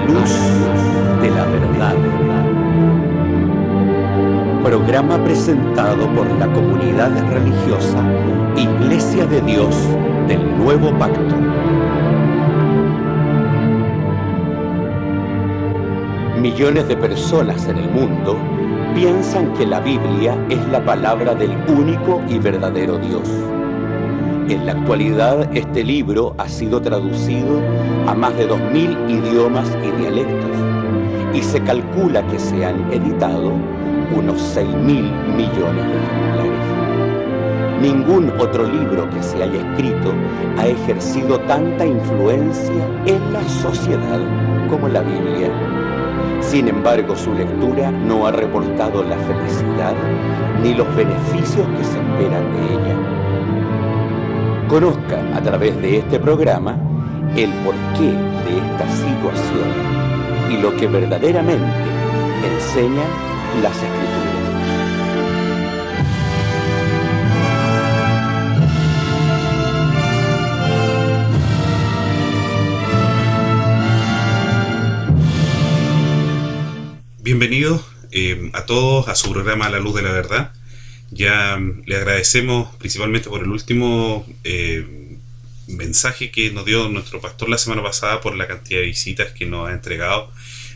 luz de la verdad. Programa presentado por la comunidad religiosa Iglesia de Dios del Nuevo Pacto. Millones de personas en el mundo piensan que la Biblia es la palabra del único y verdadero Dios. En la actualidad, este libro ha sido traducido a más de 2000 idiomas y dialectos, y se calcula que se han editado unos 6.000 millones de ejemplares. Ningún otro libro que se haya escrito ha ejercido tanta influencia en la sociedad como la Biblia. Sin embargo, su lectura no ha reportado la felicidad ni los beneficios que se esperan de ella. Conozca a través de este programa el porqué de esta situación y lo que verdaderamente enseñan las Escrituras. Bienvenidos a todos a su programa La Luz de la Verdad. Ya le agradecemos principalmente por el último mensaje que nos dio nuestro pastor la semana pasada por la cantidad de visitas que nos ha entregado.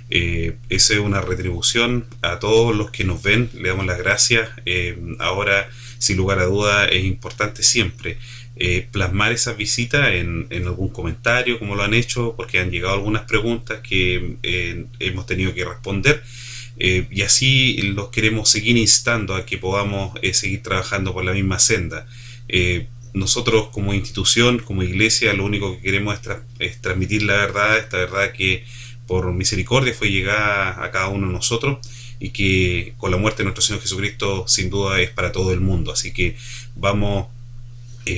Esa es una retribución a todos los que nos ven, le damos las gracias. Ahora, sin lugar a duda, es importante siempre plasmar esas visitas en algún comentario, como lo han hecho, porque han llegado algunas preguntas que hemos tenido que responder. Y así los queremos seguir instando a que podamos seguir trabajando por la misma senda. Nosotros como institución, como iglesia, lo único que queremos es transmitir la verdad, esta verdad que por misericordia fue llegada a cada uno de nosotros y que con la muerte de nuestro Señor Jesucristo sin duda es para todo el mundo. Así que vamos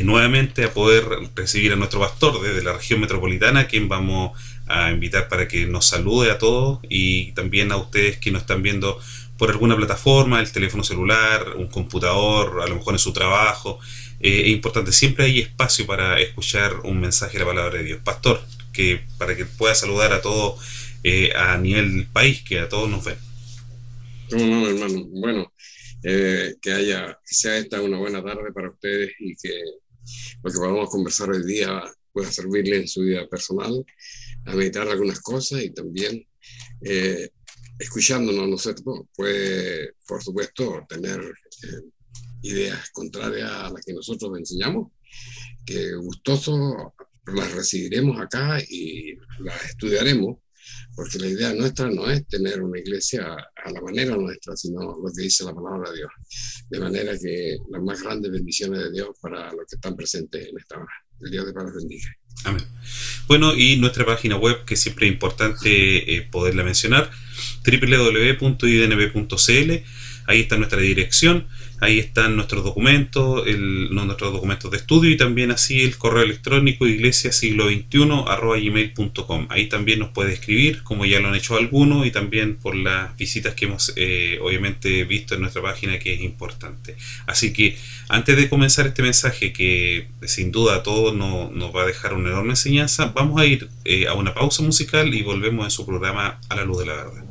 nuevamente a poder recibir a nuestro pastor desde la región metropolitana, quien vamos a invitar para que nos salude a todos, y también a ustedes que nos están viendo por alguna plataforma, el teléfono celular, un computador, a lo mejor en su trabajo. Es importante, siempre hay espacio para escuchar un mensaje de la palabra de Dios. Pastor, para que pueda saludar a todos a nivel del país, que a todos nos ven. No, hermano. Bueno, que sea esta una buena tarde para ustedes y que lo que podamos conversar hoy día pueda servirle en su vida personal, a meditar algunas cosas, y también escuchándonos nosotros puede, por supuesto, tener ideas contrarias a las que nosotros enseñamos, que gustoso las recibiremos acá y las estudiaremos, porque la idea nuestra no es tener una iglesia a la manera nuestra, sino lo que dice la palabra de Dios. De manera que las más grandes bendiciones de Dios para los que están presentes en esta hora. El Dios de paz los bendiga. Amén. Bueno, y nuestra página web, que siempre es importante poderla mencionar, www.idnb.cl. Ahí está nuestra dirección, ahí están nuestros documentos, nuestros documentos de estudio, y también así el correo electrónico iglesiasiglo21@gmail.com. Ahí también nos puede escribir, como ya lo han hecho algunos, y también por las visitas que hemos obviamente visto en nuestra página, que es importante. Así que antes de comenzar este mensaje, que sin duda a todos nos va a dejar una enorme enseñanza, vamos a ir a una pausa musical y volvemos en su programa A la Luz de la Verdad.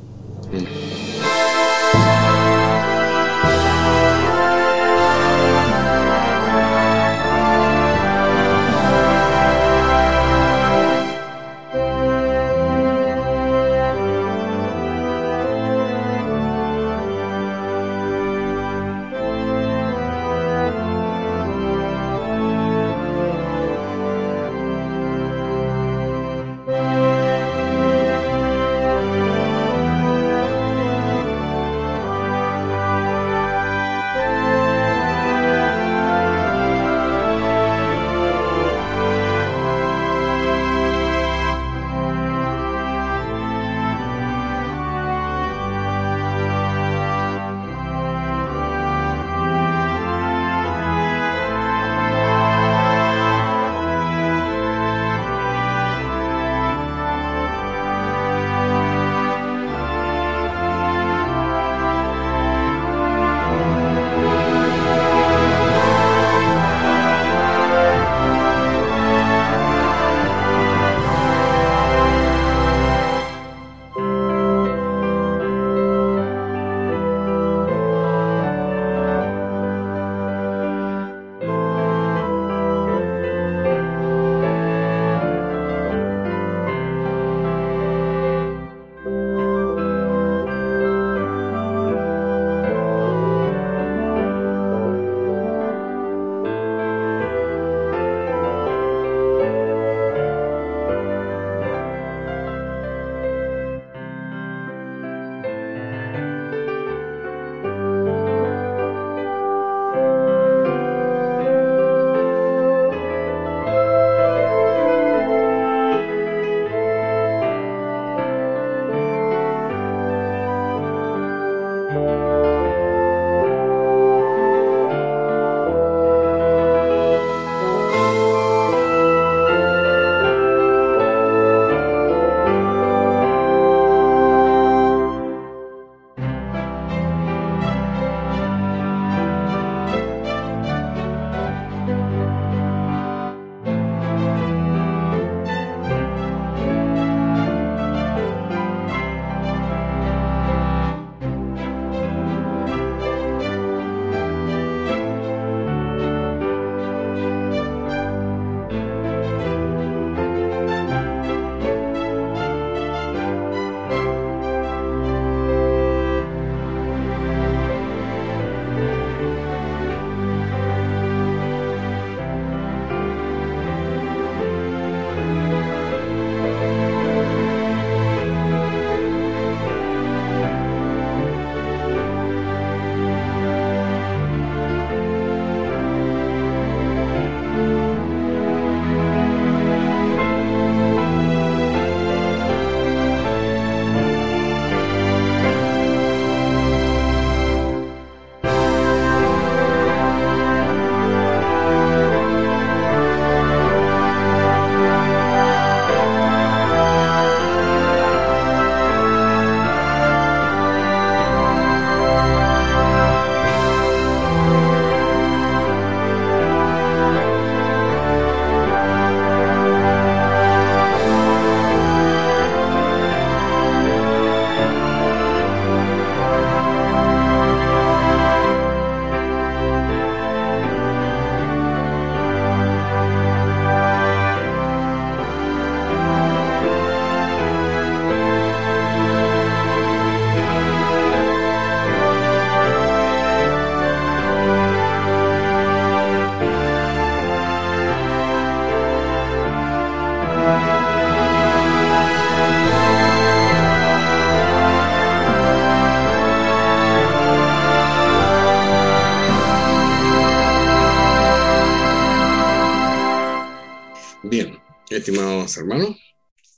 Bien, estimados hermanos,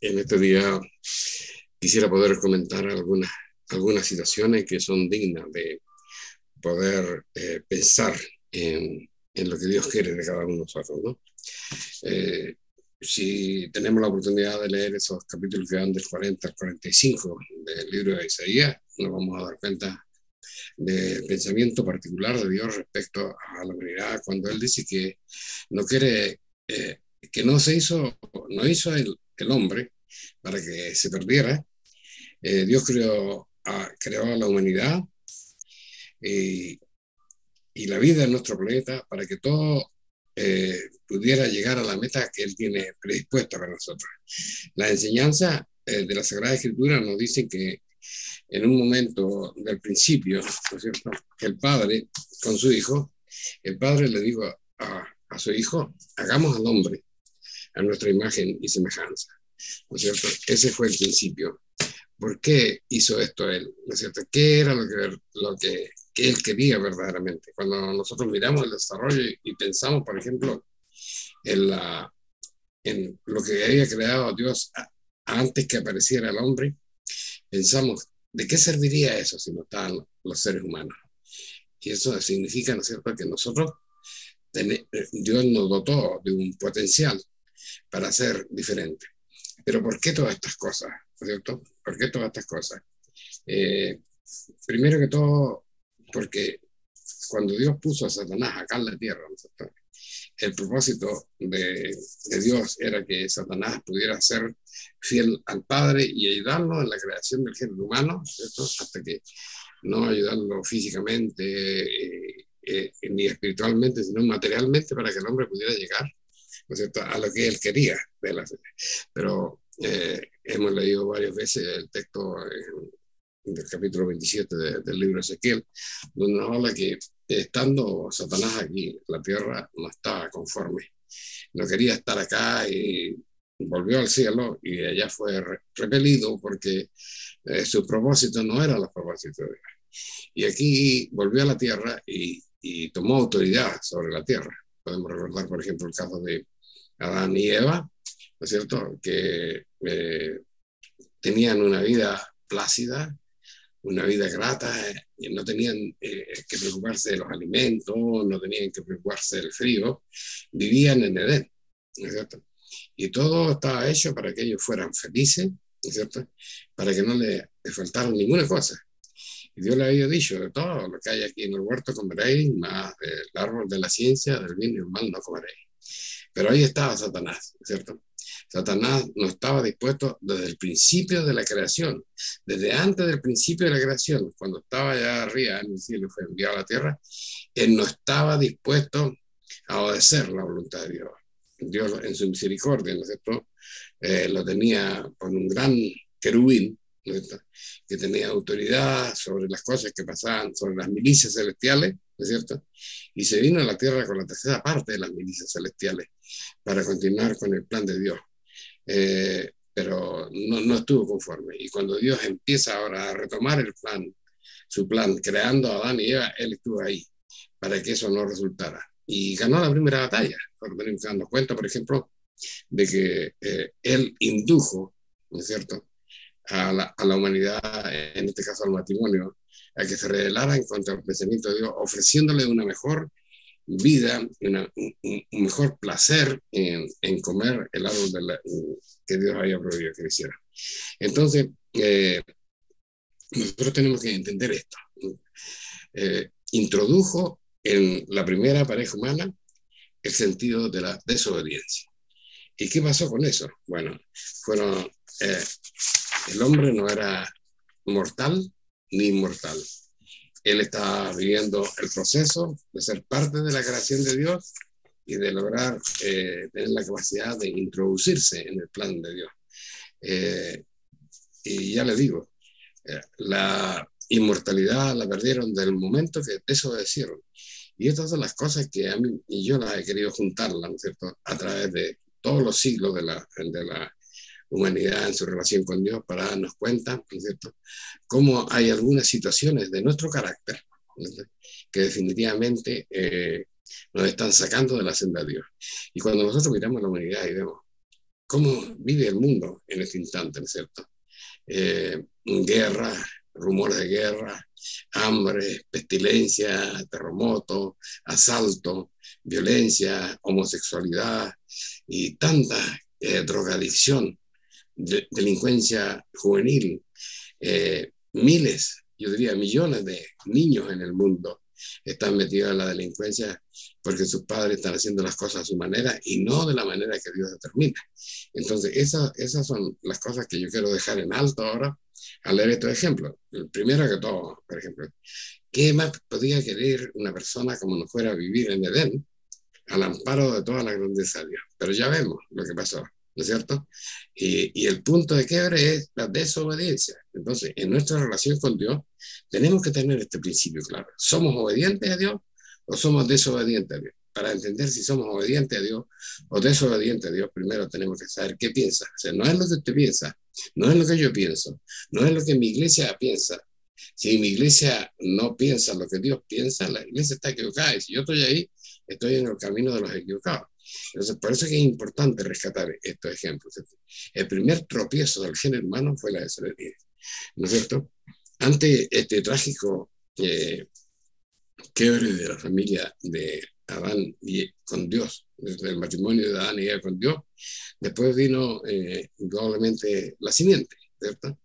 en este día quisiera poder comentar algunas situaciones que son dignas de poder pensar en lo que Dios quiere de cada uno de nosotros, ¿no? Si tenemos la oportunidad de leer esos capítulos que van del 40 al 45 del libro de Isaías, nos vamos a dar cuenta del pensamiento particular de Dios respecto a la humanidad, cuando Él dice que no quiere, que no hizo el hombre para que se perdiera. Dios creó a la humanidad y, y la vida en nuestro planeta para que todo pudiera llegar a la meta que Él tiene predispuesta para nosotros. La enseñanza de la Sagrada Escritura nos dice que en un momento del principio, ¿no es cierto?, que el padre con su hijo, el padre le dijo a su hijo: hagamos al hombre a nuestra imagen y semejanza, ¿no es cierto? Ese fue el principio. ¿Por qué hizo esto él? ¿No es cierto? ¿Qué era que él quería verdaderamente? Cuando nosotros miramos el desarrollo y pensamos, por ejemplo, en lo que había creado Dios antes que apareciera el hombre, pensamos, ¿de qué serviría eso si no estaban los seres humanos? Y eso significa, ¿no es cierto?, que Dios nos dotó de un potencial para ser diferente. Pero ¿por qué todas estas cosas? ¿No es cierto? ¿Por qué todas estas cosas? Primero que todo, porque cuando Dios puso a Satanás acá en la tierra, ¿no es cierto?, el propósito de Dios era que Satanás pudiera ser fiel al Padre y ayudarlo en la creación del género humano, ¿cierto?, hasta que no ayudarlo físicamente ni espiritualmente, sino materialmente, para que el hombre pudiera llegar, ¿no es cierto?, a lo que él quería de la fe. Pero hemos leído varias veces el texto del capítulo 27 del libro de Ezequiel, donde nos habla que estando Satanás aquí, la tierra no estaba conforme, no quería estar acá y volvió al cielo, y allá fue repelido porque su propósito no era los propósitos de Dios. Y aquí volvió a la tierra y tomó autoridad sobre la tierra. Podemos recordar, por ejemplo, el caso de Adán y Eva, ¿no es cierto?, que tenían una vida plácida, una vida grata, no tenían que preocuparse de los alimentos, no tenían que preocuparse del frío, vivían en Edén, ¿no es cierto? Y todo estaba hecho para que ellos fueran felices, ¿no es cierto?, para que no les faltara ninguna cosa. Y Dios le había dicho: de todo lo que hay aquí en el huerto comeréis, más del árbol de la ciencia, del bien y del mal no comeréis. Pero ahí estaba Satanás, ¿cierto? Satanás no estaba dispuesto desde el principio de la creación, desde antes del principio de la creación, cuando estaba allá arriba en el cielo y fue enviado a la tierra. Él no estaba dispuesto a obedecer la voluntad de Dios. Dios, en su misericordia, ¿no es cierto?, lo tenía con un gran querubín, ¿no es cierto?, que tenía autoridad sobre las cosas que pasaban, sobre las milicias celestiales, ¿no es cierto?, y se vino a la tierra con la tercera parte de las milicias celestiales para continuar con el plan de Dios. Pero no estuvo conforme. Y cuando Dios empieza ahora a retomar su plan, creando a Adán y Eva, Él estuvo ahí para que eso no resultara. Y ganó la primera batalla. Ahora tenemos que darnos cuenta, por ejemplo, de que Él indujo, ¿no es cierto?, a la humanidad, en este caso al matrimonio, a que se rebelara en contra del pensamiento de Dios, ofreciéndole una mejor vida, un mejor placer en comer el árbol que Dios había prohibido que hiciera. Entonces, nosotros tenemos que entender esto. Introdujo en la primera pareja humana el sentido de la desobediencia. ¿Y qué pasó con eso? Bueno, el hombre no era mortal ni inmortal. Él estaba viviendo el proceso de ser parte de la creación de Dios y de lograr tener la capacidad de introducirse en el plan de Dios. Y ya les digo, la inmortalidad la perdieron del momento que desobedecieron. Y estas son las cosas que a mí, y yo las he querido juntarlas, ¿no es cierto?, a través de todos los siglos de la humanidad en su relación con Dios, para darnos cuenta, ¿no es cierto?, cómo hay algunas situaciones de nuestro carácter, ¿no?, que definitivamente nos están sacando de la senda de Dios. Y cuando nosotros miramos la humanidad y vemos cómo vive el mundo en este instante, ¿no es cierto? Guerra, rumores de guerra, hambre, pestilencia, terremoto, asalto, violencia, homosexualidad y tanta drogadicción, delincuencia juvenil, miles, yo diría millones de niños en el mundo están metidos en la delincuencia porque sus padres están haciendo las cosas a su manera y no de la manera que Dios determina. Entonces, esas son las cosas que yo quiero dejar en alto ahora al leer estos ejemplos. El primero que todo, por ejemplo, ¿qué más podía querer una persona como no fuera a vivir en Edén al amparo de toda la grandeza de Dios? Pero ya vemos lo que pasó, ¿no es cierto? Y el punto de quiebre es la desobediencia. Entonces, en nuestra relación con Dios, tenemos que tener este principio claro. ¿Somos obedientes a Dios o somos desobedientes a Dios? Para entender si somos obedientes a Dios o desobedientes a Dios, primero tenemos que saber qué piensa. O sea, no es lo que usted piensa, no es lo que yo pienso, no es lo que mi iglesia piensa. Si mi iglesia no piensa lo que Dios piensa, la iglesia está equivocada. Y si yo estoy ahí, estoy en el camino de los equivocados. Entonces, por eso es que es importante rescatar estos ejemplos. El primer tropiezo del género humano fue la desobediencia, ¿no es cierto? Ante este trágico quiebre de la familia de Adán y con Dios, desde el matrimonio de Adán y Eva con Dios, después vino indudablemente la simiente, ¿cierto?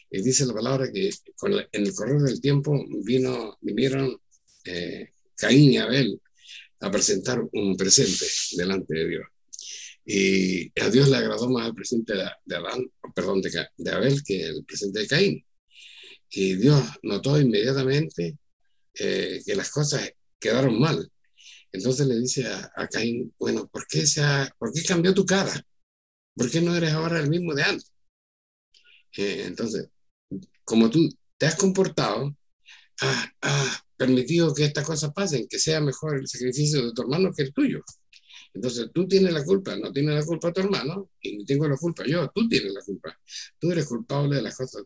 Y dice la palabra que en el correr del tiempo vinieron Caín y Abel a presentar un presente delante de Dios. Y a Dios le agradó más el presente de Abel que el presente de Caín. Y Dios notó inmediatamente que las cosas quedaron mal. Entonces le dice a Caín, bueno, ¿por qué cambió tu cara? ¿Por qué no eres ahora el mismo de antes? Entonces, como tú te has comportado, has permitido que estas cosas pasen, que sea mejor el sacrificio de tu hermano que el tuyo. Entonces tú tienes la culpa, no tienes la culpa tu hermano, y no tengo la culpa yo, tú tienes la culpa. Tú eres culpable de las cosas,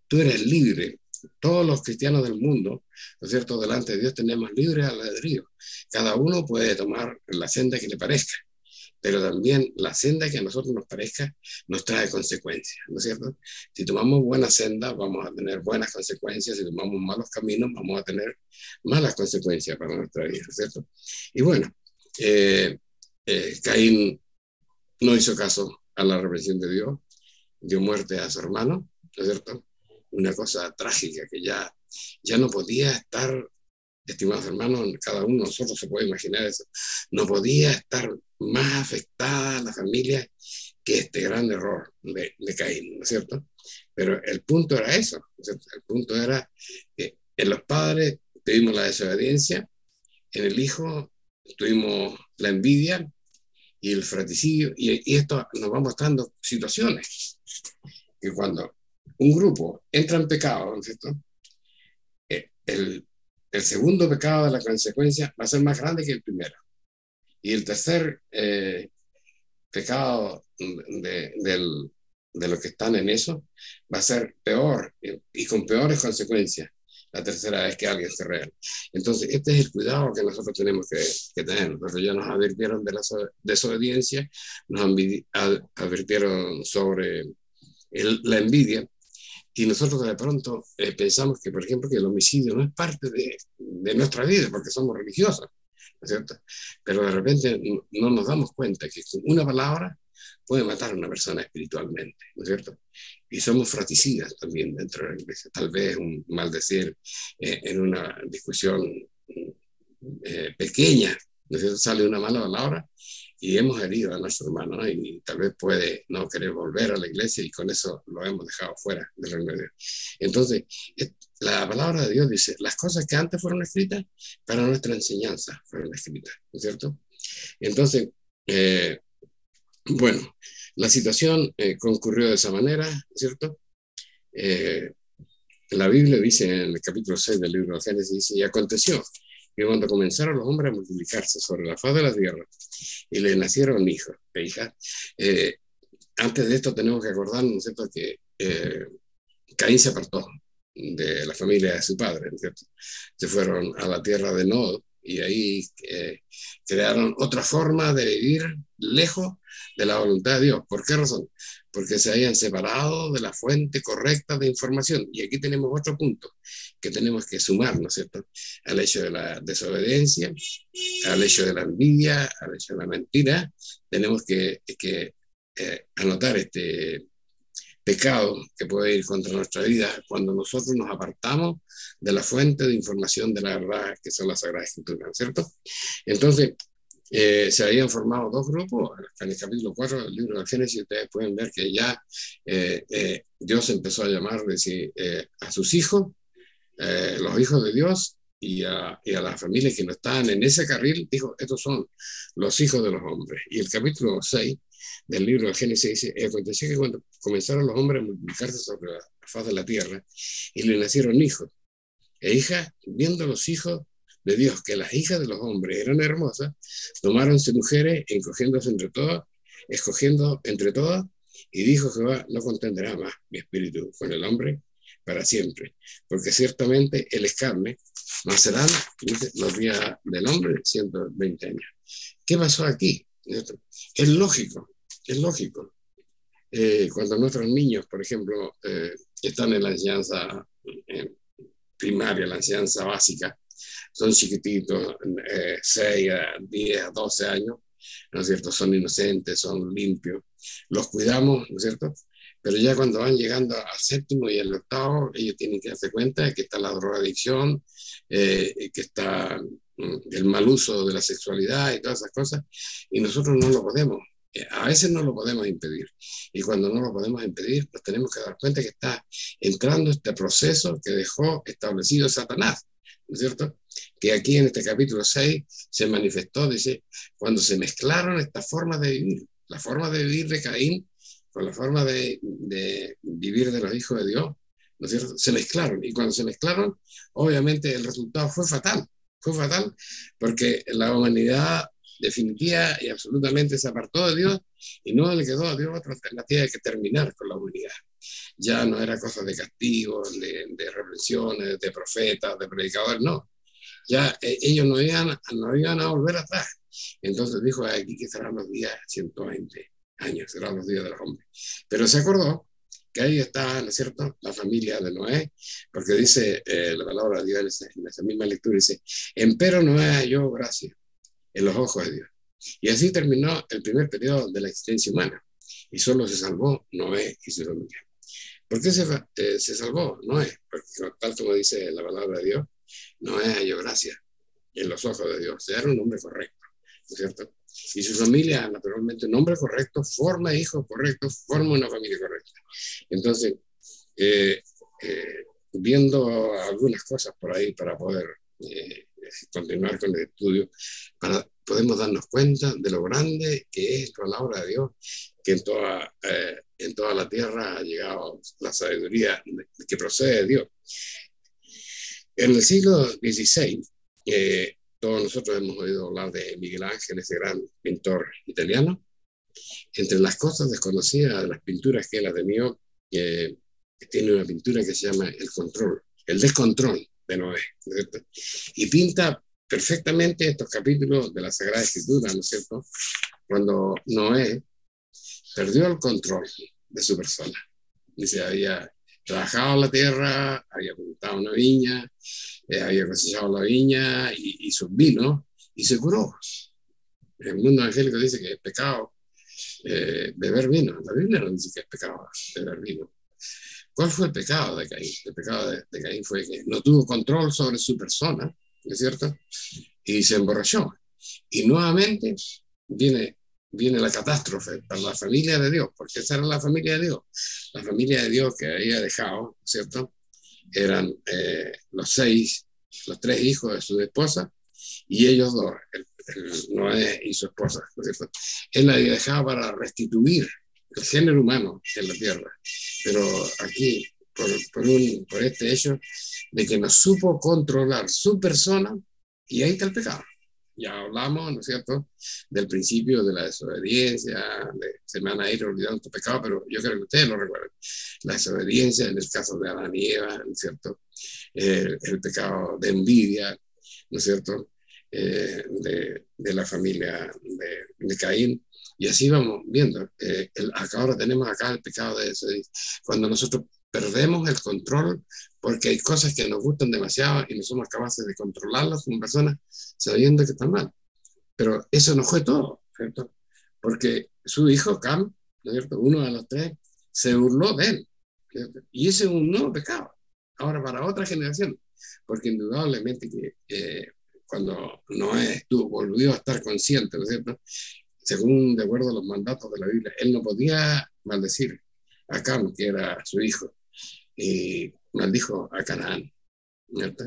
tú eres libre. Todos los cristianos del mundo, ¿no es cierto?, delante de Dios tenemos libre albedrío. Cada uno puede tomar la senda que le parezca, pero también la senda que a nosotros nos parezca nos trae consecuencias, ¿no es cierto? Si tomamos buena senda, vamos a tener buenas consecuencias. Si tomamos malos caminos, vamos a tener malas consecuencias para nuestra vida, ¿no es cierto? Y bueno, Caín no hizo caso a la reprensión de Dios, dio muerte a su hermano, ¿no es cierto? Una cosa trágica que ya no podía estar, estimados hermanos, cada uno de nosotros se puede imaginar eso, no podía estar más afectada la familia que este gran error de Caín, ¿no es cierto? Pero el punto era eso, ¿no es cierto? El punto era que en los padres tuvimos la desobediencia, en el hijo tuvimos la envidia y el fratricidio, y esto nos va mostrando situaciones que cuando un grupo entra en pecado, ¿no es cierto? El segundo pecado de la consecuencia va a ser más grande que el primero. Y el tercer pecado de los que están en eso va a ser peor y con peores consecuencias la tercera vez que alguien se rebela. Entonces, este es el cuidado que nosotros tenemos que tener. Porque ya nos advirtieron de la desobediencia, nos advirtieron sobre la envidia, y nosotros de pronto pensamos que, por ejemplo, que el homicidio no es parte de nuestra vida porque somos religiosos, ¿no es cierto? Pero de repente no nos damos cuenta que una palabra puede matar a una persona espiritualmente, ¿no es cierto? Y somos fratricidas también dentro de la iglesia. Tal vez un maldecir en una discusión pequeña, ¿no es cierto?, sale una mala palabra y hemos herido a nuestro hermano, ¿no? Y tal vez puede no querer volver a la iglesia y con eso lo hemos dejado fuera del reino de Dios. Entonces, la palabra de Dios dice, las cosas que antes fueron escritas para nuestra enseñanza fueron escritas, ¿no es cierto? Entonces, bueno, la situación concurrió de esa manera, ¿cierto? La Biblia dice en el capítulo 6 del libro de Génesis, dice, y aconteció que cuando comenzaron los hombres a multiplicarse sobre la faz de la tierra y les nacieron hijos e hijas, antes de esto tenemos que acordarnos, ¿no es cierto?, que Caín se apartó de la familia de su padre, ¿no es cierto? Se fueron a la tierra de Nod, y ahí crearon otra forma de vivir lejos de la voluntad de Dios. ¿Por qué razón? Porque se habían separado de la fuente correcta de información. Y aquí tenemos otro punto que tenemos que sumar, ¿no es cierto?, al hecho de la desobediencia, al hecho de la envidia, al hecho de la mentira. Tenemos que anotar este pecado que puede ir contra nuestra vida cuando nosotros nos apartamos de la fuente de información de la verdad que son las Sagradas Escrituras, ¿cierto? Entonces, se habían formado dos grupos. En el capítulo 4 del libro de Génesis ustedes pueden ver que ya Dios empezó a llamar a sus hijos, los hijos de Dios, y a las familias que no estaban en ese carril, dijo, estos son los hijos de los hombres. Y el capítulo 6 del libro de Génesis dice, aconteció que cuando comenzaron los hombres a multiplicarse sobre la faz de la tierra, y le nacieron hijos e hijas, viendo los hijos de Dios que las hijas de los hombres eran hermosas, tomáronse mujeres, escogiendo entre todas, y dijo Jehová, no contenderá más mi espíritu con el hombre para siempre, porque ciertamente él es carne, mas serán los días del hombre 120 años. ¿Qué pasó aquí? Es lógico. Cuando nuestros niños, por ejemplo, están en la enseñanza primaria, la enseñanza básica, son chiquititos, 6 a 10, 12 años, ¿no es cierto? Son inocentes, son limpios, los cuidamos, ¿no es cierto? Pero ya cuando van llegando al séptimo y al octavo, ellos tienen que darse cuenta de que está la drogadicción, que está el mal uso de la sexualidad y todas esas cosas, y nosotros no lo podemos. A veces no lo podemos impedir, y cuando no lo podemos impedir, nos tenemos que dar cuenta que está entrando este proceso que dejó establecido Satanás, ¿no es cierto? Que aquí en este capítulo 6 se manifestó, dice, cuando se mezclaron estas formas de vivir, la forma de vivir de Caín con la forma de vivir de los hijos de Dios, ¿no es cierto? Se mezclaron, y cuando se mezclaron, obviamente el resultado fue fatal porque la humanidad definitiva y absolutamente se apartó de Dios, y no le quedó a Dios otra alternativa que terminar con la humanidad. Ya no era cosa de castigos, de reprensiones, de profetas, de predicadores, no. Ya ellos no iban a volver atrás. Entonces dijo, aquí que serán los días 120 años, serán los días de los hombres. Pero se acordó que ahí está, ¿no es cierto?, la familia de Noé, porque dice la palabra de Dios en esa misma lectura, dice, empero Noé halló gracia en los ojos de Dios. Y así terminó el primer periodo de la existencia humana, y solo se salvó Noé y su familia. ¿Por qué se salvó Noé? Porque tal como dice la palabra de Dios, Noé halló gracia en los ojos de Dios, era un hombre correcto, ¿no es cierto? Y su familia, naturalmente, un hombre correcto, forma hijos correctos, forma una familia correcta. Entonces, viendo algunas cosas por ahí para poder continuar con el estudio, podemos darnos cuenta de lo grande que es la palabra de Dios, que en toda la tierra ha llegado la sabiduría que procede de Dios. En el siglo XVI, todos nosotros hemos oído hablar de Miguel Ángel, ese gran pintor italiano. Entre las cosas desconocidas de las pinturas que él ha tenido, tiene una pintura que se llama el descontrol de Noé, ¿no es cierto? Y pinta perfectamente estos capítulos de la Sagrada Escritura, ¿no es cierto? Cuando Noé perdió el control de su persona. Dice, había trabajado la tierra, había plantado una viña, había cosechado la viña y sus vinos, y se curó. El mundo evangélico dice que es pecado beber vino. La Biblia no dice que es pecado beber vino. ¿Cuál fue el pecado de Caín? El pecado de Caín fue que no tuvo control sobre su persona, ¿no es cierto? Y se emborrachó. Y nuevamente viene la catástrofe para la familia de Dios, porque esa era la familia de Dios. La familia de Dios que había dejado, ¿cierto? Eran los 3 hijos de su esposa, y ellos dos, Noé y su esposa, ¿no es cierto? Él la había dejado para restituir el género humano en la tierra. Pero aquí, por este hecho de que no supo controlar su persona, y ahí está el pecado. Ya hablamos, ¿no es cierto?, del principio de la desobediencia, se me van a ir olvidando tu pecado, pero yo creo que ustedes lo recuerdan. La desobediencia en el caso de Adán y Eva, ¿no es cierto? El pecado de envidia, ¿no es cierto? de la familia de Caín. Y así vamos viendo. Acá ahora tenemos acá el pecado de eso. Cuando nosotros perdemos el control, porque hay cosas que nos gustan demasiado y no somos capaces de controlarlas como personas, sabiendo que están mal. Pero eso no fue todo, ¿cierto? Porque su hijo, Cam, ¿no es cierto?, uno de los tres, se burló de él, ¿cierto? Y ese es un nuevo pecado, ahora para otra generación, porque indudablemente que cuando Noé volvió a estar consciente, ¿no es cierto?, según de acuerdo a los mandatos de la Biblia, él no podía maldecir a Cam, que era su hijo, y maldijo a Canaán, ¿cierto?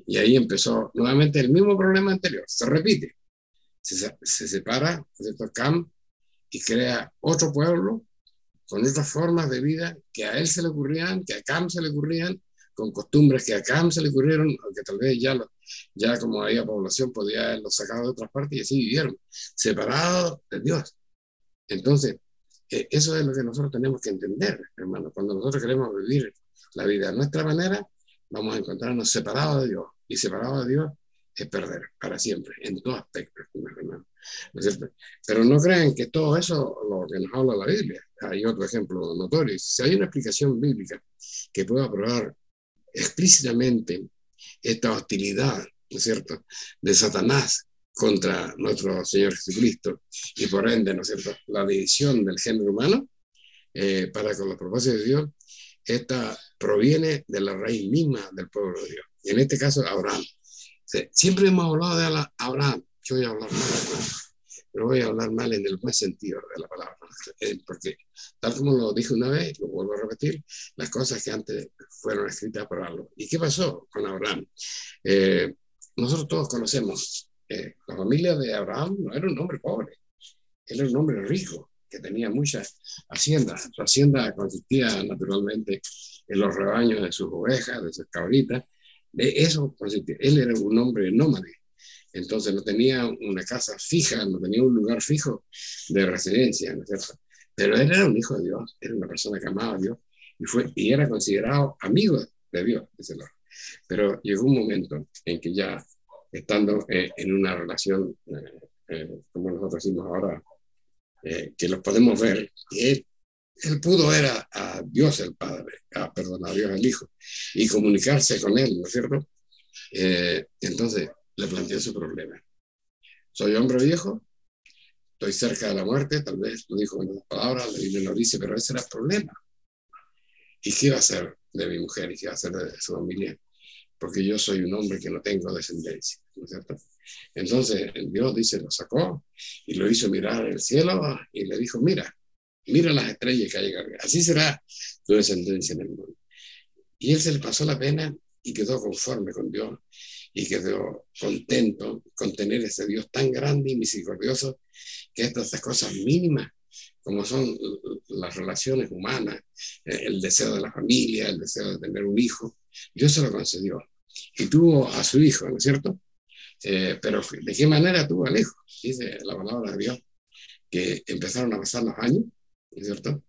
Y ahí empezó nuevamente el mismo problema anterior, se repite. Se separa, ¿cierto?, Cam, y crea otro pueblo con otras formas de vida que a él se le ocurrían, que a Cam se le ocurrían, con costumbres que a Cam se le ocurrieron, aunque tal vez ya como había población podía haberlos sacado de otras partes, y así vivieron, separados de Dios. Entonces, eso es lo que nosotros tenemos que entender, hermano. Cuando nosotros queremos vivir la vida a nuestra manera, vamos a encontrarnos separados de Dios, y separados de Dios es perder para siempre, en todo aspecto, hermano, ¿no es cierto? Pero no crean que todo eso lo que nos habla la Biblia. Hay otro ejemplo notorio. Si hay una explicación bíblica que pueda probar explícitamente esta hostilidad, ¿no es cierto?, de Satanás contra nuestro Señor Jesucristo, y por ende, ¿no es cierto?, la división del género humano para con los propósitos de Dios, esta proviene de la raíz misma del pueblo de Dios. Y en este caso, Abraham. Siempre hemos hablado de Abraham. Yo voy a hablar mal, pero voy a hablar mal en el buen sentido de la palabra, porque tal como lo dije una vez, lo vuelvo a repetir, las cosas que antes fueron escritas por algo. ¿Y qué pasó con Abraham? Nosotros todos conocemos, la familia de Abraham no era un hombre pobre, él era un hombre rico, que tenía muchas haciendas. Su hacienda consistía naturalmente en los rebaños de sus ovejas, de sus cabritas. De eso consistía. Él era un hombre nómade, entonces no tenía una casa fija, no tenía un lugar fijo de residencia, ¿no es cierto? Pero él era un hijo de Dios, era una persona que amaba a Dios y era considerado amigo de Dios, pero llegó un momento en que ya estando en una relación, como nosotros decimos ahora, que los podemos ver, él pudo ver a Dios el Padre, perdón, a Dios el Hijo, y comunicarse con él, ¿no es cierto? Entonces le planteó su problema. Soy hombre viejo, estoy cerca de la muerte, tal vez lo dijo en otras palabras, la Biblia lo dice, pero ese era el problema. ¿Y qué va a hacer de mi mujer y qué va a hacer de su familia? Porque yo soy un hombre que no tengo descendencia, ¿no es cierto? Entonces Dios dice, lo sacó y lo hizo mirar el cielo y le dijo, mira las estrellas que hay acá, así será tu descendencia en el mundo. Y él se le pasó la pena y quedó conforme con Dios y quedó contento con tener ese Dios tan grande y misericordioso, que estas cosas mínimas, como son las relaciones humanas, el deseo de la familia, el deseo de tener un hijo, Dios se lo concedió. Y tuvo a su hijo, ¿no es cierto? Pero ¿de qué manera tuvo al hijo? Dice la palabra de Dios, que empezaron a pasar los años, ¿no es cierto?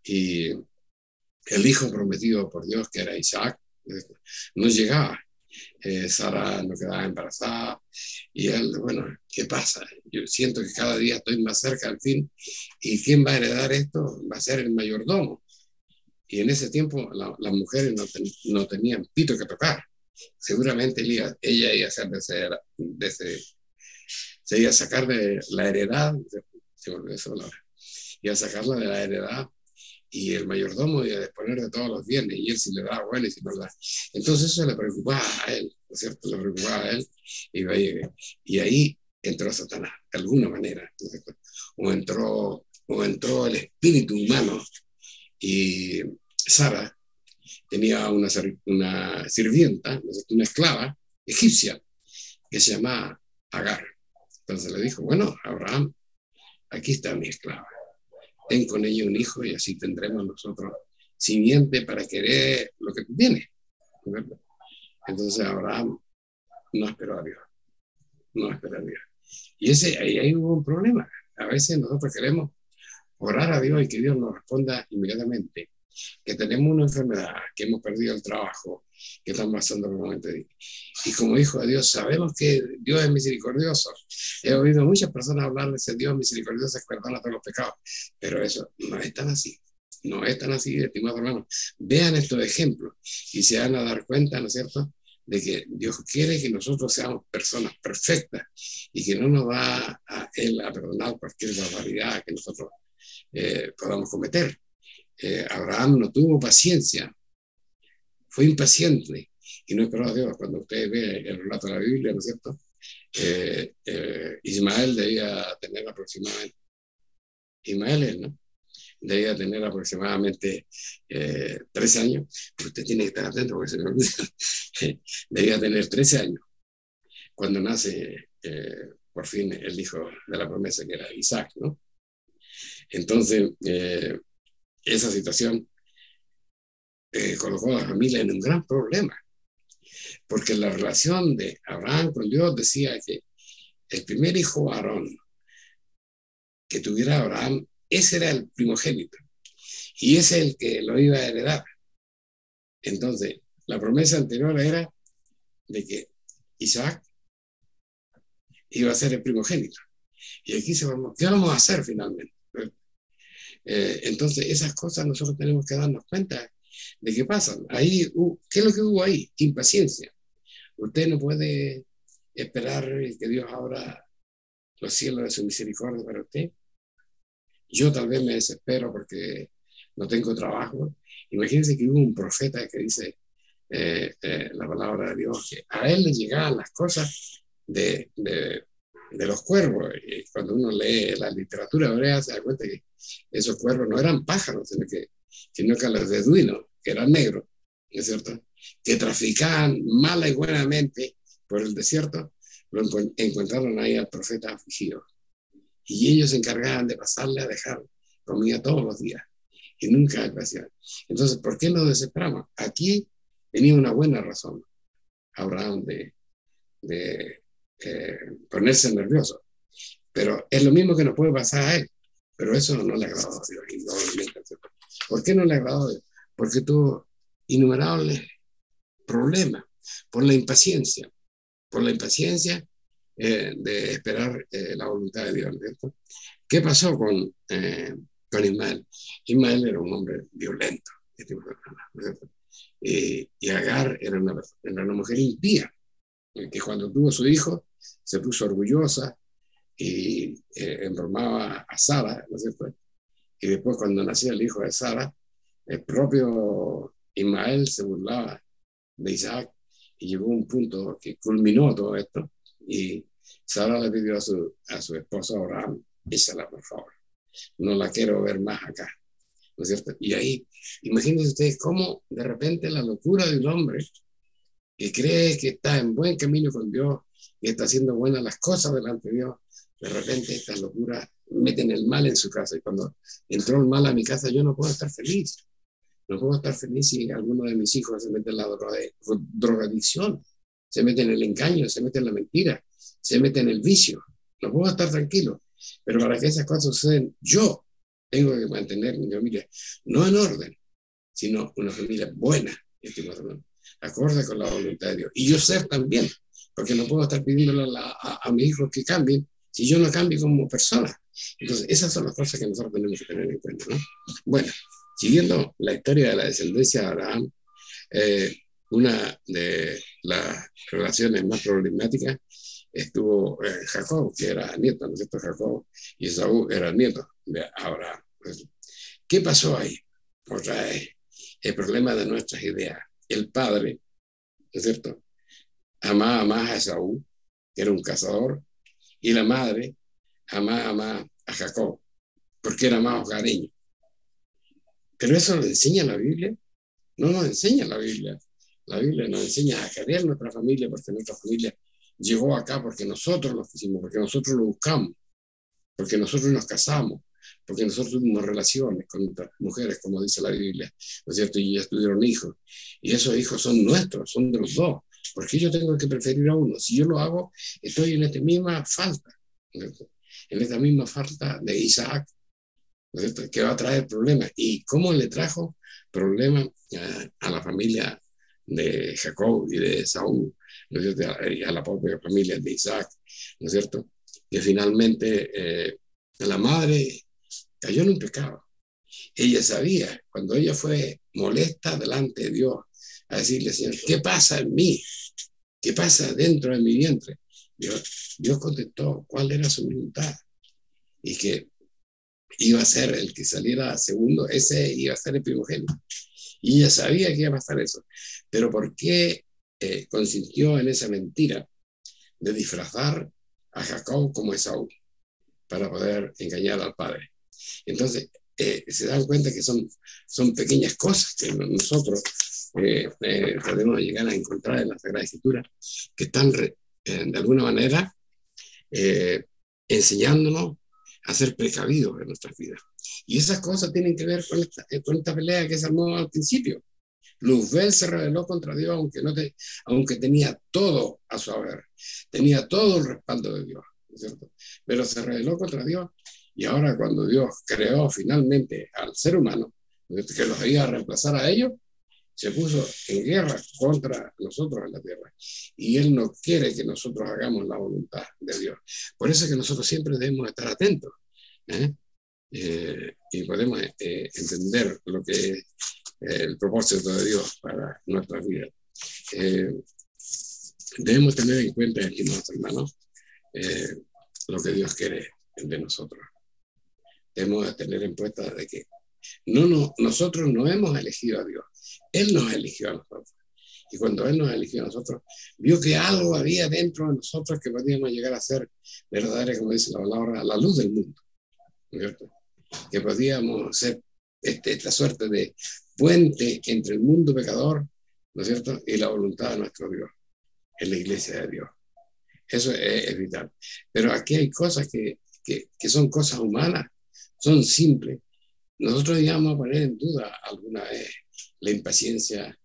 Y el hijo prometido por Dios, que era Isaac, no llegaba. Sara no quedaba embarazada, y él, bueno, ¿qué pasa? Yo siento que cada día estoy más cerca al fin, y ¿quién va a heredar esto? Va a ser el mayordomo. Y en ese tiempo las mujeres no tenían pito que tocar. Seguramente ella iba a ser se iba a sacar de la heredad, se volvió esa palabra, iba a sacarla de la heredad, y el mayordomo iba a disponer de todos los bienes, y él si le daba bueno y si no le daba. Entonces eso le preocupaba a él, ¿no es cierto? Le preocupaba a él, y ahí entró Satanás, de alguna manera, ¿no es cierto? O entró el espíritu humano, y Sara tenía una sirvienta, ¿no es cierto?, una esclava egipcia, que se llamaba Agar. Entonces le dijo, bueno, Abraham, aquí está mi esclava, ten con ella un hijo y así tendremos nosotros simiente para querer lo que tú tienes, ¿verdad? Entonces Abraham no esperó a Dios, no esperó a Dios. Y ahí hubo un problema. A veces nosotros queremos orar a Dios y que Dios nos responda inmediatamente. que tenemos una enfermedad, que hemos perdido el trabajo, que están pasando por momentos. Y como hijo de Dios, sabemos que Dios es misericordioso. He oído a muchas personas hablar de ese Dios misericordioso que perdona todos los pecados, pero eso no es tan así. No es tan así, estimados hermanos. Vean estos ejemplos y se van a dar cuenta, ¿no es cierto?, de que Dios quiere que nosotros seamos personas perfectas y que no nos va a Él a perdonar cualquier barbaridad que nosotros podamos cometer. Abraham no tuvo paciencia, fue impaciente y no esperó a Dios. Cuando usted ve el relato de la Biblia, ¿no es cierto?, Ismael debía tener aproximadamente, ¿no?, debía tener aproximadamente 13 años, pero usted tiene que estar atento porque se me olvida. Debía tener 13 años cuando nace por fin el hijo de la promesa, que era Isaac, ¿no? Entonces, esa situación colocó a la familia en un gran problema, porque la relación de Abraham con Dios decía que el primer hijo Aarón que tuviera Abraham, ese era el primogénito y ese es el que lo iba a heredar. Entonces, la promesa anterior era de que Isaac iba a ser el primogénito. Y aquí ¿qué vamos a hacer finalmente? Entonces, esas cosas nosotros tenemos que darnos cuenta de qué pasan. Ahí, ¿qué es lo que hubo ahí? Impaciencia. Usted no puede esperar que Dios abra los cielos de su misericordia para usted. Yo tal vez me desespero porque no tengo trabajo. Imagínense que hubo un profeta que dice la palabra de Dios, que a él le llegaban las cosas de los cuervos. Y cuando uno lee la literatura hebrea se da cuenta que esos cuervos no eran pájaros, sino que los beduinos, que eran negros, ¿no es cierto?, que traficaban mala y buenamente por el desierto, lo encontraron ahí al profeta afligido. Y ellos se encargaban de pasarle a dejar comida todos los días. Y nunca hacían. Entonces, ¿por qué nos desesperamos? Aquí tenía una buena razón Abraham de ponerse nervioso. Pero es lo mismo que nos puede pasar a él. Pero eso no le agradó a Dios, indudablemente. ¿Por qué no le agradó a Dios? Porque tuvo innumerables problemas por la impaciencia. Por la impaciencia de esperar la voluntad de Dios, ¿cierto? ¿Qué pasó con Ismael? Ismael era un hombre violento, ¿cierto? Y Agar era una mujer impía, que cuando tuvo su hijo se puso orgullosa y embromaba a Sara, ¿no es cierto? Y después, cuando nació el hijo de Sara, el propio Ismael se burlaba de Isaac y llegó a un punto que culminó todo esto. Y Sara le pidió a su esposo Abraham: échala, por favor, no la quiero ver más acá, ¿no es cierto? Y ahí, imagínense ustedes cómo de repente la locura de un hombre que cree que está en buen camino con Dios y está haciendo buenas las cosas delante de Dios, de repente esta locura meten el mal en su casa. Y cuando entró el mal a mi casa, yo no puedo estar feliz. No puedo estar feliz si alguno de mis hijos se mete en la drogadicción, se mete en el engaño, se mete en la mentira, se mete en el vicio. No puedo estar tranquilo. Pero para que esas cosas sucedan, yo tengo que mantener mi familia, no en orden, sino una familia buena, acorde con la voluntad de Dios. Y yo ser también, porque no puedo estar pidiéndole a mis hijos que cambien si yo no cambio como persona. Entonces, esas son las cosas que nosotros tenemos que tener en cuenta, ¿no? Bueno, siguiendo la historia de la descendencia de Abraham, una de las relaciones más problemáticas estuvo Jacob, que era nieto, ¿no es cierto? Jacob y Esaú eran nietos de Abraham. ¿Qué pasó ahí? Otra vez, el problema de nuestras ideas. El padre, ¿no es cierto?, amaba más a Esaú, que era un cazador, y la madre amaba más a Jacob, porque era más hogareño. Pero eso lo enseña la Biblia. No nos enseña la Biblia. La Biblia nos enseña a querer nuestra familia, porque nuestra familia llegó acá porque nosotros lo hicimos, porque nosotros lo buscamos, porque nosotros nos casamos, porque nosotros tuvimos relaciones con otras mujeres, como dice la Biblia, ¿no es cierto? Y ellas tuvieron hijos. Y esos hijos son nuestros, son de los dos. ¿Por qué yo tengo que preferir a uno? Si yo lo hago, estoy en esta misma falta, ¿no? En esta misma falta de Isaac, ¿no es cierto?, que va a traer problemas. ¿Y cómo le trajo problemas a la familia de Jacob y de Saúl, ¿no es cierto?, y a la propia familia de Isaac, ¿no es cierto?, que finalmente la madre cayó en un pecado. Ella sabía, cuando ella fue molesta delante de Dios, a decirle, Señor, ¿qué pasa en mí? ¿Qué pasa dentro de mi vientre? Dios contestó cuál era su voluntad y que iba a ser el que saliera segundo, ese iba a ser el primogénito. Y ella sabía que iba a pasar eso. Pero ¿por qué consintió en esa mentira de disfrazar a Jacob como Esaú para poder engañar al padre? Entonces, se dan cuenta que son pequeñas cosas que nosotros podemos llegar a encontrar en la Sagrada Escritura, que están de alguna manera enseñándonos a ser precavidos en nuestras vidas. Y esas cosas tienen que ver con esta pelea que se armó al principio. Luzbel se rebeló contra Dios, aunque tenía todo a su haber, tenía todo el respaldo de Dios, ¿no es cierto? Pero se rebeló contra Dios, y ahora cuando Dios creó finalmente al ser humano, que los iba a reemplazar a ellos, se puso en guerra contra nosotros en la tierra. Y Él no quiere que nosotros hagamos la voluntad de Dios. Por eso es que nosotros siempre debemos estar atentos, y podemos entender lo que es el propósito de Dios para nuestras vidas. Debemos tener en cuenta, estimados hermanos, lo que Dios quiere de nosotros. Debemos tener en cuenta de que nosotros no hemos elegido a Dios, Él nos eligió a nosotros. Y cuando Él nos eligió a nosotros, vio que algo había dentro de nosotros que podíamos llegar a ser verdadera, como dice la palabra, la luz del mundo, ¿no es cierto? Que podíamos ser esta suerte de puente entre el mundo pecador, ¿no es cierto?, y la voluntad de nuestro Dios, en la iglesia de Dios. Eso es vital. Pero aquí hay cosas que son cosas humanas, son simples. Nosotros íbamos a poner en duda alguna vez la impaciencia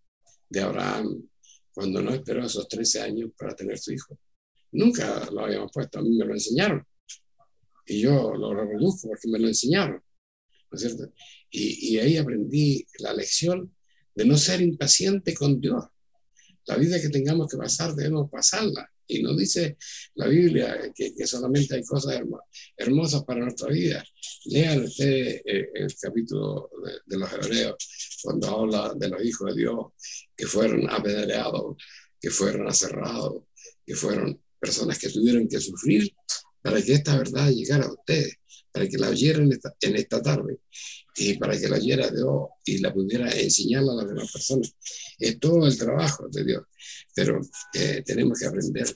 de Abraham cuando no esperó esos 13 años para tener su hijo. Nunca lo habíamos puesto, a mí me lo enseñaron. Y yo lo reproduzco porque me lo enseñaron, ¿no es cierto? Y ahí aprendí la lección de no ser impaciente con Dios. La vida que tengamos que pasar, debemos pasarla. Y no dice la Biblia que solamente hay cosas hermosas para nuestra vida. Lean ustedes el capítulo de los Hebreos, cuando habla de los hijos de Dios que fueron apedreados, que fueron aserrados, que fueron personas que tuvieron que sufrir para que esta verdad llegara a ustedes, para que la oyeran en esta tarde y para que la oyera Dios y la pudiera enseñar a las demás personas. Es todo el trabajo de Dios, pero tenemos que aprender,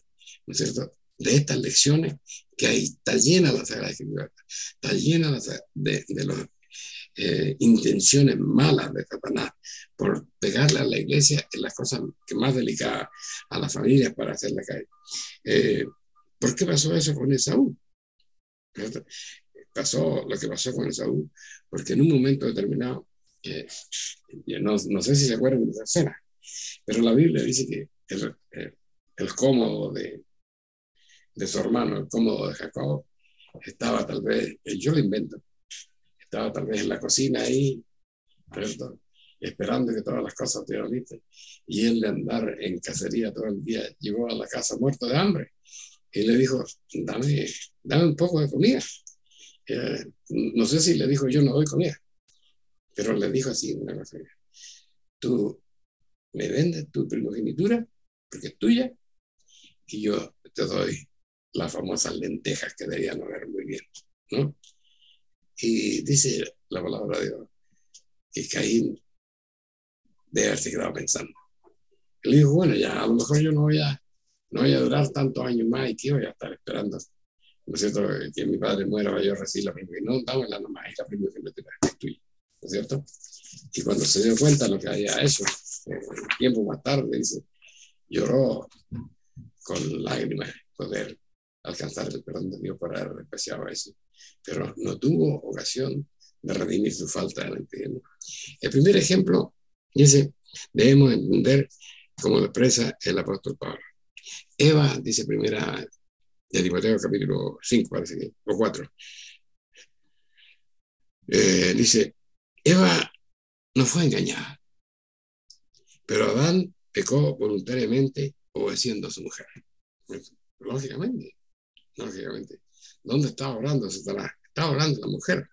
¿no es cierto?, de estas lecciones que ahí está llena la Sagrada Escritura, está llena de las intenciones malas de Satanás por pegarle a la iglesia en las cosas que más delicadas a las familias para hacerla caer. ¿Por qué pasó eso con Esaú? Pasó lo que pasó con Esaú porque en un momento determinado, no sé si se acuerdan de esa escena, pero la Biblia dice que el cómodo de su hermano, el cómodo de Jacob, estaba tal vez, yo lo invento, estaba tal vez en la cocina ahí, ¿cierto?, esperando que todas las cosas estuvieran listas, y él de andar en cacería todo el día llegó a la casa muerto de hambre y le dijo, dame un poco de comida. No sé si le dijo yo no doy comida, pero le dijo así una cosa: tú me vendes tu primogenitura porque es tuya y yo te doy las famosas lentejas que debían oler muy bien, ¿no? Y dice la palabra de Dios que Caín debe haberse quedado pensando. Él dijo, bueno, ya a lo mejor yo no voy a durar tantos años más y que voy a estar esperando, ¿no es cierto?, que mi padre muera para yo recibir la primogenitura. No, dámela nomás, y la primogenitura es tuya, ¿no es cierto? Y cuando se dio cuenta de lo que había hecho, tiempo más tarde, dice, lloró con lágrimas poder alcanzar el perdón de Dios por haber despreciado eso, pero no tuvo ocasión de redimir su falta de entendimiento. El primer ejemplo dice, debemos entender como lo expresa el apóstol Pablo. Eva, dice primera de Timoteo capítulo 5, parece que, o 4. Dice, Eva no fue engañada, pero Adán pecó voluntariamente obedeciendo a su mujer. Lógicamente, lógicamente. ¿Dónde estaba orando Satanás? Estaba orando la mujer.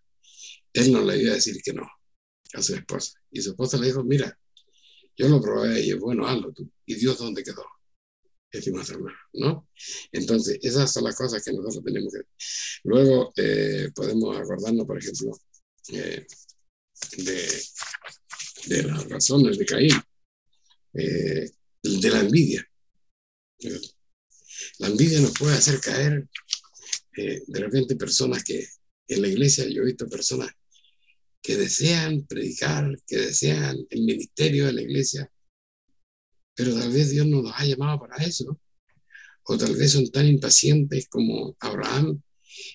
Él no le iba a decir que no a su esposa. Y su esposa le dijo, mira, yo lo probé y bueno, hazlo tú. ¿Y Dios dónde quedó? Estimados hermanos, ¿no? Entonces, esas son las cosas que nosotros tenemos que... Luego podemos acordarnos, por ejemplo, eh, de las razones de Caín, de la envidia. La envidia nos puede hacer caer de repente personas que en la iglesia yo he visto personas que desean predicar, que desean el ministerio de la iglesia, pero tal vez Dios no los ha llamado para eso, ¿no? O tal vez son tan impacientes como Abraham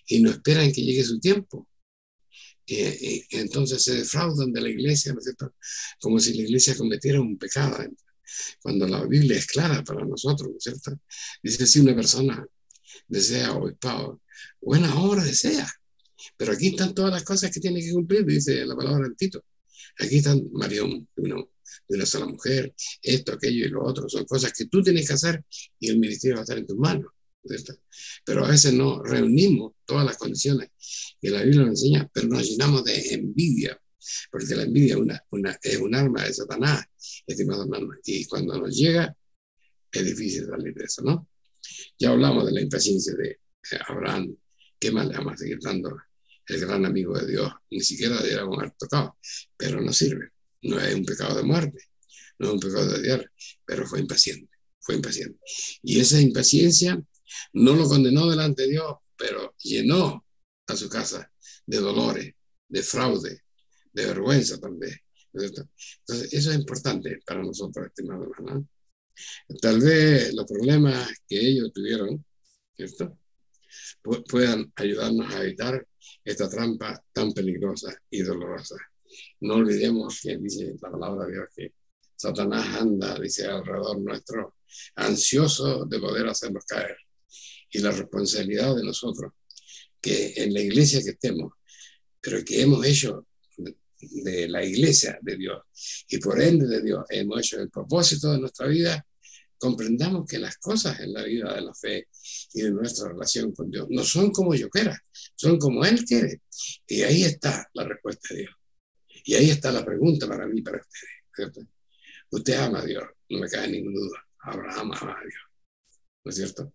y no esperan que llegue su tiempo. Entonces se defraudan de la iglesia, ¿no es cierto? Como si la iglesia cometiera un pecado, cuando la Biblia es clara para nosotros, ¿no es cierto? Dice, si una persona desea obispado, buena obra desea, pero aquí están todas las cosas que tiene que cumplir, dice la palabra en Tito. Aquí están marión de una sola mujer, esto, aquello y lo otro, son cosas que tú tienes que hacer y el ministerio va a estar en tus manos, ¿cierto? Pero a veces no reunimos todas las condiciones que la Biblia nos enseña, pero nos llenamos de envidia, porque la envidia es un arma de Satanás, estimados hermanos, y cuando nos llega es difícil salir de eso, ¿no? Ya hablamos de la impaciencia de Abraham, ¿qué más le vamos a seguir dando? El gran amigo de Dios, ni siquiera deberíamos haber tocado, pero no sirve, no es un pecado de muerte, no es un pecado de odiar, pero fue impaciente, fue impaciente. Y esa impaciencia no lo condenó delante de Dios, pero llenó a su casa de dolores, de fraude, de vergüenza también, ¿cierto? Entonces, eso es importante para nosotros, estimados hermanos. Tal vez los problemas que ellos tuvieron, ¿cierto?, puedan ayudarnos a evitar esta trampa tan peligrosa y dolorosa. No olvidemos que dice la palabra de Dios que Satanás anda, dice, alrededor nuestro, ansioso de poder hacernos caer. Y la responsabilidad de nosotros, que en la iglesia que estemos, pero que hemos hecho de la iglesia de Dios y por ende de Dios, hemos hecho el propósito de nuestra vida, comprendamos que las cosas en la vida de la fe y de nuestra relación con Dios no son como yo quiera, son como Él quiere. Y ahí está la respuesta de Dios. Y ahí está la pregunta para mí, para ustedes, ¿cierto? Usted ama a Dios, no me cabe ninguna duda. Abraham ama a Dios, ¿no es cierto?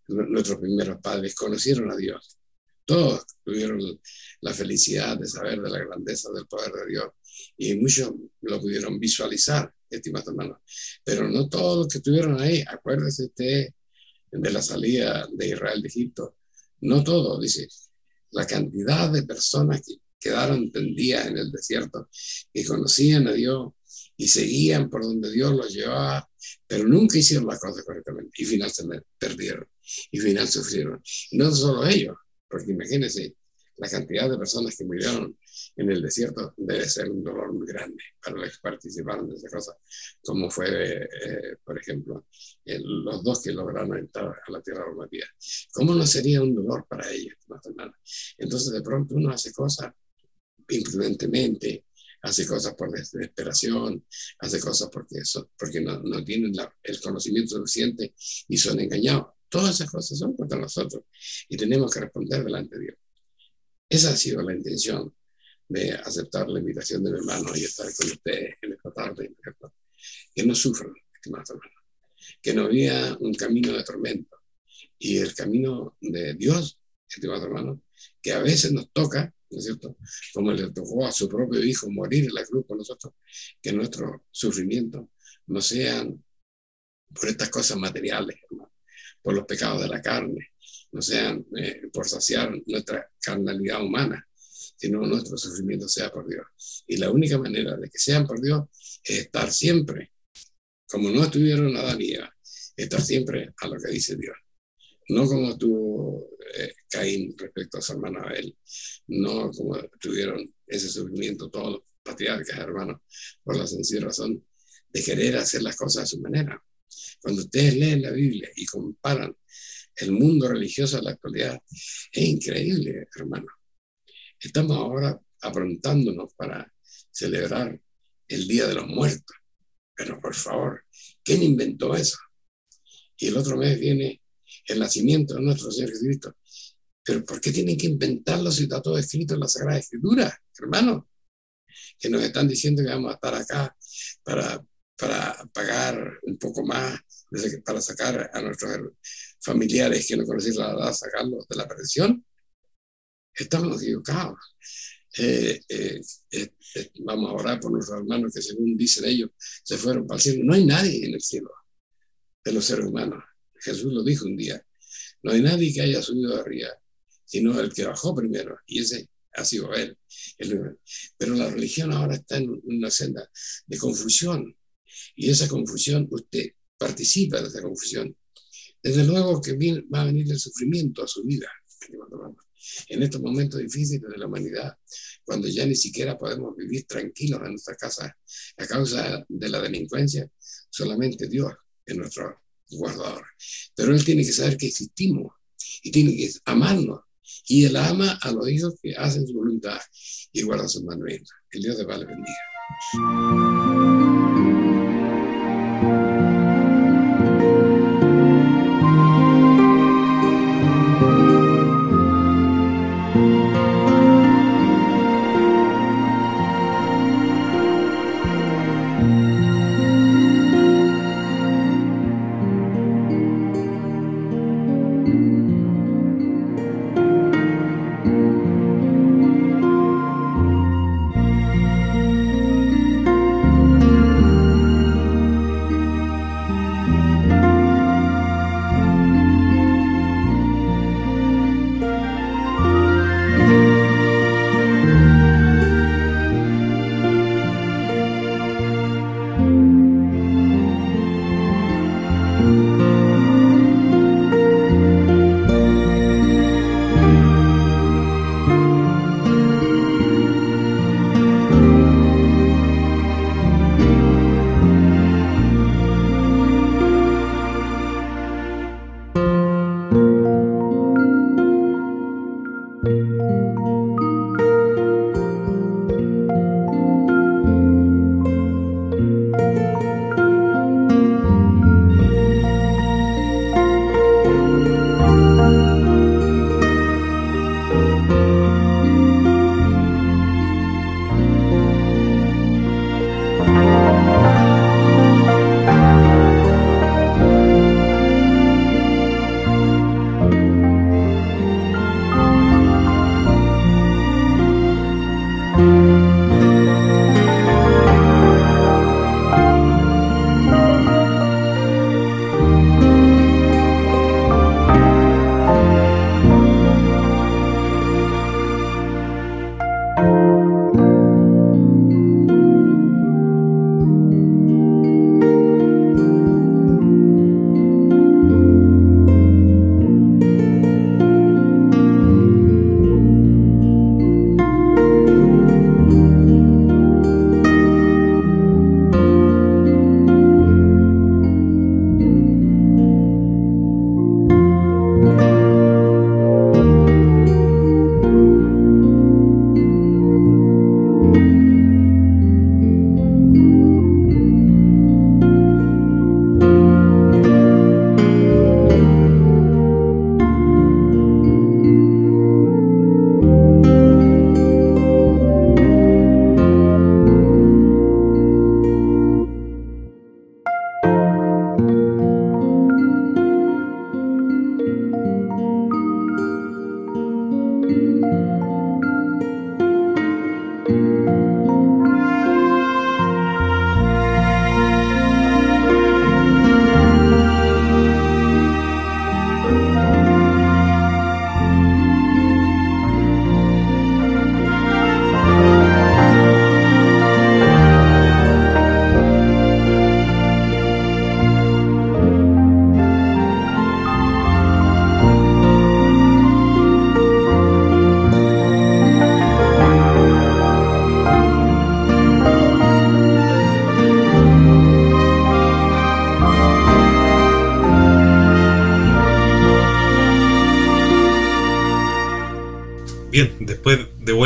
Nuestros primeros padres conocieron a Dios. Todos tuvieron la felicidad de saber de la grandeza del poder de Dios y muchos lo pudieron visualizar, estimados hermanos. Pero no todos los que estuvieron ahí, acuérdese usted de la salida de Israel de Egipto, no todos, dice, la cantidad de personas que quedaron tendidas en el desierto, que conocían a Dios y seguían por donde Dios los llevaba, pero nunca hicieron las cosas correctamente y al final se perdieron y al final sufrieron. Y no solo ellos, porque imagínense, la cantidad de personas que murieron en el desierto debe ser un dolor muy grande para los que participaron de esa cosa, como fue, por ejemplo, los dos que lograron entrar a la tierra prometida. ¿Cómo no sería un dolor para ellos, hermanos? Entonces, de pronto uno hace cosas imprudentemente, hace cosas por desesperación, hace cosas porque no tienen el conocimiento suficiente y son engañados. Todas esas cosas son contra nosotros y tenemos que responder delante de Dios. Esa ha sido la intención de aceptar la invitación de mi hermano y estar con ustedes en esta tarde. Que no sufran, estimados hermanos, que no había un camino de tormento y el camino de Dios, estimados hermanos, que a veces nos toca, ¿no es cierto?, como le tocó a su propio hijo morir en la cruz por nosotros, que nuestros sufrimientos no sean por estas cosas materiales, hermano, por los pecados de la carne, no sean por saciar nuestra carnalidad humana, sino nuestro sufrimiento sea por Dios. Y la única manera de que sean por Dios es estar siempre, como no estuvieron Adán y Eva, estar siempre a lo que dice Dios. No como tuvo Caín respecto a su hermano Abel, no como tuvieron ese sufrimiento todos los patriarcas, hermanos, por la sencilla razón de querer hacer las cosas a su manera. Cuando ustedes leen la Biblia y comparan el mundo religioso de la actualidad, es increíble, hermano. Estamos ahora aprontándonos para celebrar el Día de los Muertos. Pero por favor, ¿quién inventó eso? Y el otro mes viene el nacimiento de nuestro Señor Jesucristo. Pero ¿por qué tienen que inventarlo si está todo escrito en la Sagrada Escritura, hermano? Que nos están diciendo que vamos a estar acá para pagar un poco más, para sacar a nuestros familiares que no conocen la edad, sacarlos de la perdición. Estamos equivocados. Vamos a orar por nuestros hermanos que, según dicen ellos, se fueron para el cielo. No hay nadie en el cielo de los seres humanos. Jesús lo dijo un día. No hay nadie que haya subido de arriba, sino el que bajó primero, y ese ha sido él. Pero la religión ahora está en una senda de confusión, y esa confusión, usted participa de esa confusión. Desde luego que va a venir el sufrimiento a su vida en estos momentos difíciles de la humanidad, cuando ya ni siquiera podemos vivir tranquilos en nuestra casa a causa de la delincuencia. Solamente Dios es nuestro guardador, pero Él tiene que saber que existimos y tiene que amarnos, y Él ama a los hijos que hacen su voluntad y guardan sus mandamientos. Que Dios de paz le bendiga.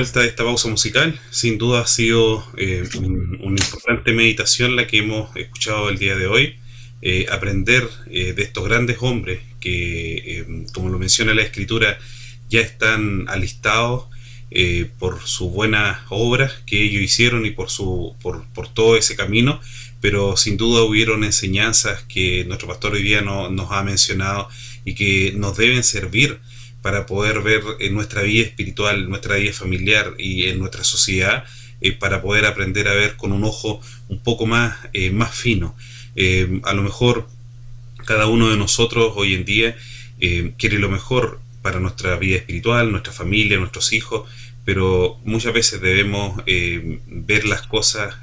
vuelta de esta pausa musical. Sin duda ha sido una importante meditación la que hemos escuchado el día de hoy. Aprender de estos grandes hombres que, como lo menciona la Escritura, ya están alistados por sus buenas obras que ellos hicieron y por todo ese camino, pero sin duda hubieron enseñanzas que nuestro pastor hoy día nos ha mencionado y que nos deben servir para poder ver en nuestra vida espiritual, nuestra vida familiar y en nuestra sociedad, para poder aprender a ver con un ojo un poco más fino. A lo mejor cada uno de nosotros hoy en día quiere lo mejor para nuestra vida espiritual, nuestra familia, nuestros hijos, pero muchas veces debemos ver las cosas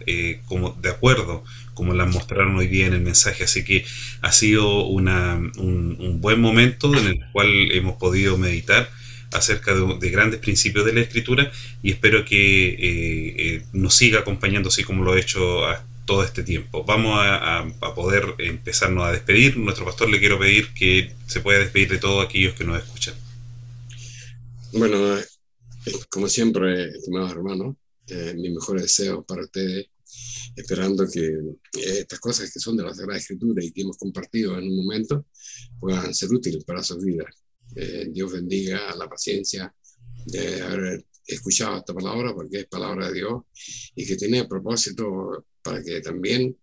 como de acuerdo, como las mostraron hoy día en el mensaje. Así que ha sido un buen momento en el cual hemos podido meditar acerca de grandes principios de la Escritura, y espero que nos siga acompañando así como lo ha hecho todo este tiempo. Vamos a poder empezarnos a despedir. Nuestro pastor, le quiero pedir que se pueda despedir de todos aquellos que nos escuchan. Bueno, como siempre, estimados hermanos, mis mejores deseos para ustedes, esperando que estas cosas que son de la Sagrada Escritura y que hemos compartido en un momento puedan ser útiles para sus vidas. Dios bendiga la paciencia de haber escuchado esta palabra, porque es palabra de Dios y que tiene propósito para que también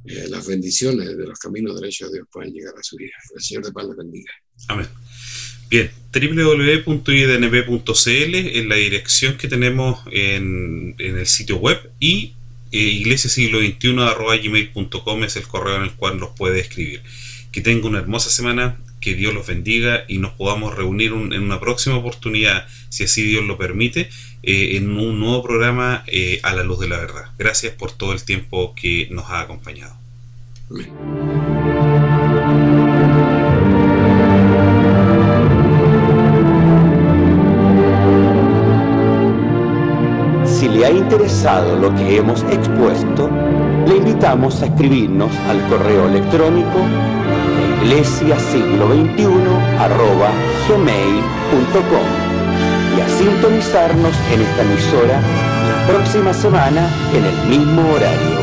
las bendiciones de los caminos derechos de Dios puedan llegar a su vida. El Señor de paz les bendiga. Amén. Bien, www.idnb.cl es la dirección que tenemos en el sitio web, y iglesiasiglo21@gmail.com es el correo en el cual nos puede escribir. Que tenga una hermosa semana, que Dios los bendiga y nos podamos reunir en una próxima oportunidad, si así Dios lo permite, en un nuevo programa a la luz de la verdad. Gracias por todo el tiempo que nos ha acompañado. Amén. Si le ha interesado lo que hemos expuesto, le invitamos a escribirnos al correo electrónico iglesiasiglo21@gmail.com y a sintonizarnos en esta emisora la próxima semana en el mismo horario.